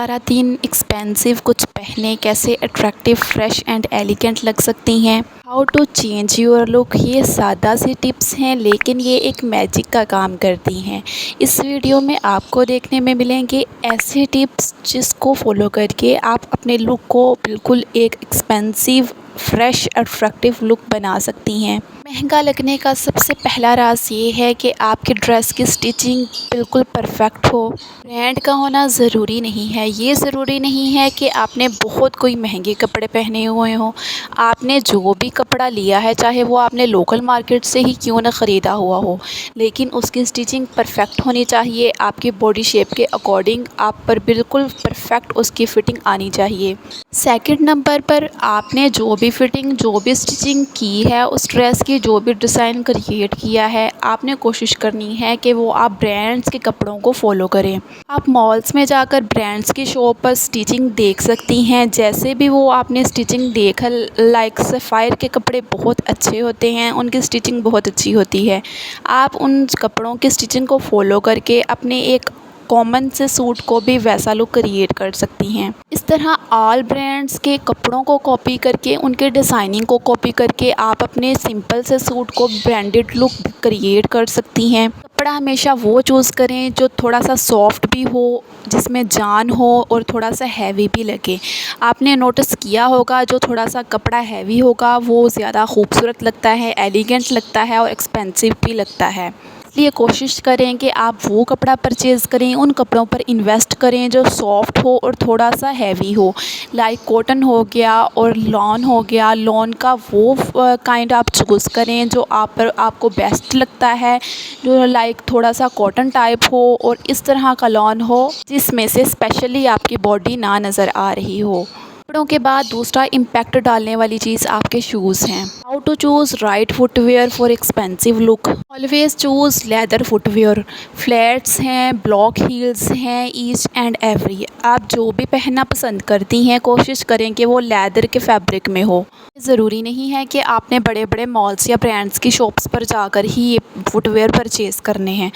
सारा दिन एक्सपेंसिव कुछ पहने कैसे अट्रैक्टिव, फ्रेश एंड एलिगेंट लग सकती हैं। How to change your look, ये सादा सी टिप्स हैं लेकिन ये एक मैजिक का काम करती हैं। इस वीडियो में आपको देखने में मिलेंगे ऐसे टिप्स जिसको फॉलो करके आप अपने लुक को बिल्कुल एक एक्सपेंसिव, फ्रेश, अट्रैक्टिव लुक बना सकती हैं। महंगा लगने का सबसे पहला राज ये है कि आपकी ड्रेस की स्टिचिंग बिल्कुल परफेक्ट हो। ब्रांड का होना ज़रूरी नहीं है। ये ज़रूरी नहीं है कि आपने बहुत कोई महंगे कपड़े पहने हुए हों। आपने जो भी कपड़ा लिया है, चाहे वो आपने लोकल मार्केट से ही क्यों ना ख़रीदा हुआ हो, लेकिन उसकी स्टिचिंग परफेक्ट होनी चाहिए। आपकी बॉडी शेप के अकॉर्डिंग आप पर बिल्कुल परफेक्ट उसकी फ़िटिंग आनी चाहिए। सेकंड नंबर पर आपने जो भी फ़िटिंग, जो भी स्टिचिंग की है, उस ड्रेस की जो भी डिज़ाइन क्रिएट किया है, आपने कोशिश करनी है कि वो आप ब्रांड्स के कपड़ों को फॉलो करें। आप मॉल्स में जाकर ब्रांड्स की शॉप पर स्टिचिंग देख सकती हैं। जैसे भी वो आपने स्टिचिंग देखा, लाइक सफ़ायर के कपड़े बहुत अच्छे होते हैं, उनकी स्टिचिंग बहुत अच्छी होती है। आप उन कपड़ों की स्टिचिंग को फॉलो करके अपने एक कॉमन से सूट को भी वैसा लुक क्रिएट कर सकती हैं। इस तरह ऑल ब्रांड्स के कपड़ों को कॉपी करके, उनके डिज़ाइनिंग को कॉपी करके आप अपने सिंपल से सूट को ब्रांडेड लुक क्रिएट कर सकती हैं। कपड़ा हमेशा वो चूज़ करें जो थोड़ा सा सॉफ्ट भी हो, जिसमें जान हो और थोड़ा सा हैवी भी लगे। आपने नोटिस किया होगा जो थोड़ा सा कपड़ा हैवी होगा वो ज़्यादा खूबसूरत लगता है, एलिगेंट लगता है और एक्सपेंसिव भी लगता है। इसलिए कोशिश करें कि आप वो कपड़ा परचेज़ करें, उन कपड़ों पर इन्वेस्ट करें जो सॉफ्ट हो और थोड़ा सा हैवी हो। लाइक कॉटन हो गया और लॉन हो गया। लॉन का वो काइंड आप चूज़ करें जो आपको बेस्ट लगता है, जो लाइक थोड़ा सा कॉटन टाइप हो और इस तरह का लॉन हो जिसमें से स्पेशली आपकी बॉडी ना नज़र आ रही हो। कपड़ों के बाद दूसरा इम्पैक्ट डालने वाली चीज़ आपके शूज़ हैं। How to choose right footwear for expensive look. Always choose leather footwear. Flats हैं, ब्लॉक हील्स हैं, ईच एंड एवरी। आप जो भी पहनना पसंद करती हैं कोशिश करें कि वो लेदर के फैब्रिक में हो। ज़रूरी नहीं है कि आपने बड़े बड़े मॉल्स या ब्रांड्स की शॉप्स पर जाकर ही ये फुटवेयर परचेज़ करने हैं।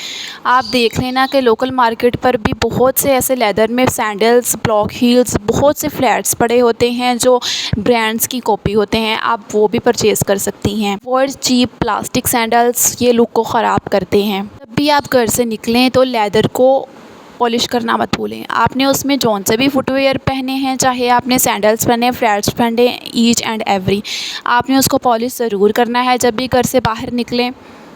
आप देख लेना कि लोकल मार्केट पर भी बहुत से ऐसे लेदर में सैंडल्स, ब्लॉक हील्स, बहुत से फ्लैट्स पड़े होते हैं जो ब्रांड्स की कॉपी होते हैं। आप वो भी परचेज़ कर सकती हैं। और चीप प्लास्टिक सैंडल्स ये लुक को ख़राब करते हैं। जब भी आप घर से निकलें तो लेदर को पॉलिश करना मत भूलें। आपने उसमें जौन से भी फुटवेयर पहने हैं, चाहे आपने सैंडल्स पहने, फ्लैट्स पहने, ईच एंड एवरी, आपने उसको पॉलिश ज़रूर करना है जब भी घर से बाहर निकलें।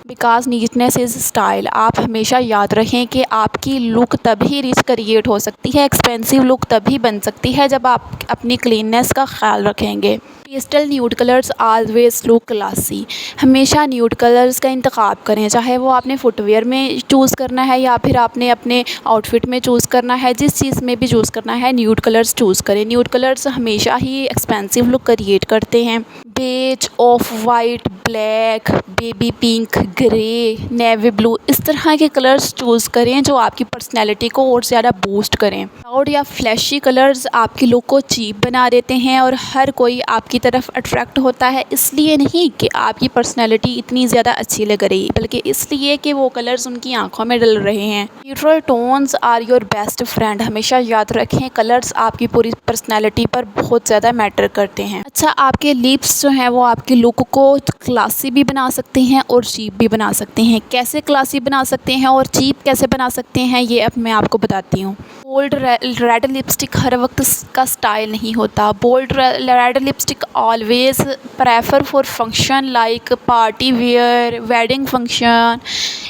Because neatness is style. आप हमेशा याद रखें कि आपकी लुक तभी रिच क्रिएट हो सकती है, एक्सपेंसिव लुक तभी बन सकती है जब आप अपनी क्लीननेस का ख्याल रखेंगे। Pastel nude colours always look classy. हमेशा न्यूड कलर्स का इंतखाब करें, चाहे वो आपने फुटवेयर में चूज़ करना है या फिर आपने अपने आउटफिट में चूज़ करना है। जिस चीज़ में भी चूज़ करना है न्यूड कलर्स चूज़ करें। न्यूड कलर्स हमेशा ही एक्सपेंसिव लुक क्रिएट करते हैं। Beige, off white, black, baby pink, grey, navy blue, इस तरह के कलर्स चूज़ करें जो आपकी पर्सनैलिटी को और ज़्यादा बूस्ट करें। लाउड या फ्लैशी कलर्स आपकी लुक को चीप बना देते हैं और हर कोई आपकी तरफ अट्रैक्ट होता है, इसलिए नहीं कि आपकी पर्सनैलिटी इतनी ज़्यादा अच्छी लग रही, बल्कि इसलिए कि वो कलर्स उनकी आंखों में डल रहे हैं। Neutral tones are your best friend. हमेशा याद रखें कलर्स आपकी पूरी पर्सनैलिटी पर बहुत ज़्यादा मैटर करते हैं। अच्छा, आपके लिप्स जो हैं वो आपकी लुक को क्लासी भी बना सकते हैं और चीप भी बना सकते हैं। कैसे क्लासी बना सकते हैं और चीप कैसे बना सकते हैं ये अब मैं आपको बताती हूँ। बोल्ड रेड लिपस्टिक हर वक्त का स्टाइल नहीं होता। Bold red lipstick always prefer for function like party wear, wedding function.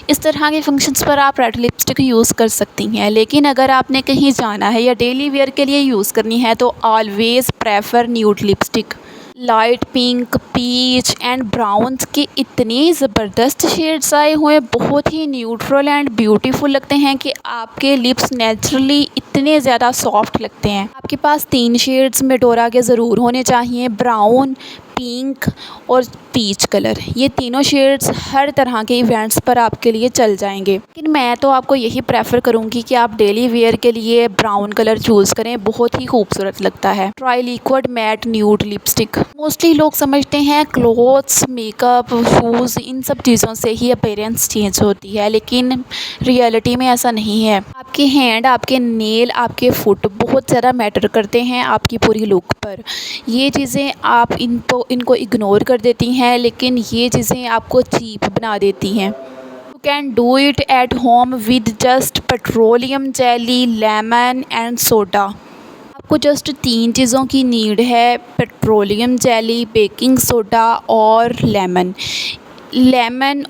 इस तरह के फंक्शंस पर आप रेड लिपस्टिक यूज़ कर सकती हैं, लेकिन अगर आपने कहीं जाना है या डेली वेयर के लिए यूज़ करनी है तो always prefer nude lipstick. Light pink, peach and browns के इतने ज़बरदस्त शेड्स आए हुए, बहुत ही न्यूट्रल एंड ब्यूटीफुल लगते हैं कि आपके लिप्स नेचुरली इतने ज़्यादा सॉफ्ट लगते हैं। आपके पास 3 शेड्स मेडोरा के ज़रूर होने चाहिए। ब्राउन, पिंक और पीच कलर, ये तीनों शेड्स हर तरह के इवेंट्स पर आपके लिए चल जाएंगे। लेकिन मैं तो आपको यही प्रेफर करूँगी कि आप डेली वेयर के लिए ब्राउन कलर चूज़ करें, बहुत ही खूबसूरत लगता है। Try liquid mat nude lipstick. Mostly लोग समझते हैं क्लोथ्स, मेकअप, शूज़, इन सब चीज़ों से ही अपीयरेंस चेंज होती है, लेकिन रियलिटी में ऐसा नहीं है। आपके हैंड, आपके नेल, आपके फुट बहुत ज़्यादा मैटर करते हैं आपकी पूरी लुक पर। ये चीज़ें आप इनको इग्नोर कर देती हैं, लेकिन ये चीज़ें आपको चीप बना देती हैं। You can do it at home with just petroleum jelly, lemon and soda. आपको जस्ट 3 चीज़ों की नीड है, पेट्रोलियम जेली, बेकिंग सोडा और लेमन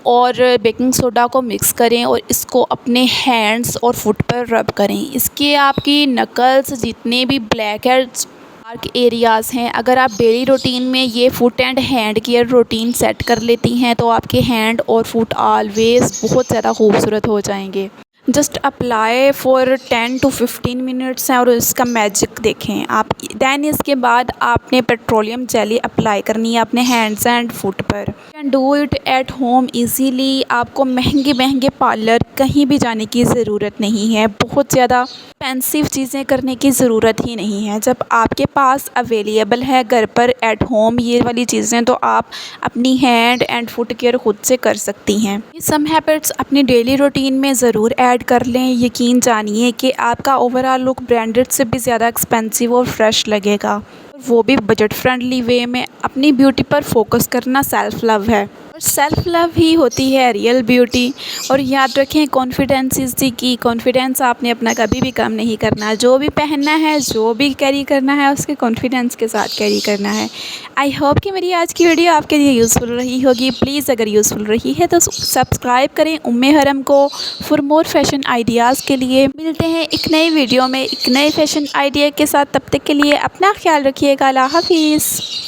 और बेकिंग सोडा को मिक्स करें और इसको अपने हैंड्स और फुट पर रब करें। इसके आपकी नकल्स, जितने भी ब्लैक हेड्स, डार्क एरियाज़ हैं, अगर आप डेली रूटीन में ये foot and hand care routine set कर लेती हैं तो आपके हैंड और फुट ऑलवेज़ बहुत ज़्यादा खूबसूरत हो जाएंगे। Just apply for 10 to 15 minutes हैं और इसका मैजिक देखें आप। दैन इसके बाद आपने पेट्रोलियम जेली अप्लाई करनी है अपने हैंड्स एंड फुट पर। Can do it at home easily. आपको महंगे पार्लर कहीं भी जाने की ज़रूरत नहीं है, बहुत ज़्यादा एक्सपेंसिव चीज़ें करने की ज़रूरत ही नहीं है। जब आपके पास अवेलेबल है घर पर एट होम ये वाली चीज़ें, तो आप अपनी हैंड एंड फुट केयर खुद से कर सकती हैं। ये सम हैबिट्स अपनी डेली रूटीन में ज़रूर ऐड कर लें। यकीन जानिए कि आपका ओवरऑल लुक ब्रांडेड से भी ज़्यादा एक्सपेंसिव और फ्रेश लगेगा, वो भी बजट फ्रेंडली वे में। अपनी ब्यूटी पर फोकस करना सेल्फ लव है, और सेल्फ लव ही होती है रियल ब्यूटी। और याद रखें, कॉन्फिडेंस इज़ दी की। कॉन्फिडेंस आपने अपना कभी भी कम नहीं करना। जो भी पहनना है, जो भी कैरी करना है, उसके कॉन्फिडेंस के साथ कैरी करना है। आई होप कि मेरी आज की वीडियो आपके लिए यूज़फुल रही होगी। प्लीज़ अगर यूज़फुल रही है तो सब्सक्राइब करें उम्मे हरम को फॉर मोर फैशन आइडियाज़ के लिए। मिलते हैं एक नई वीडियो में एक नए फैशन आइडिया के साथ। तब तक के लिए अपना ख्याल रखिएगा। अल्लाह हाफिज़।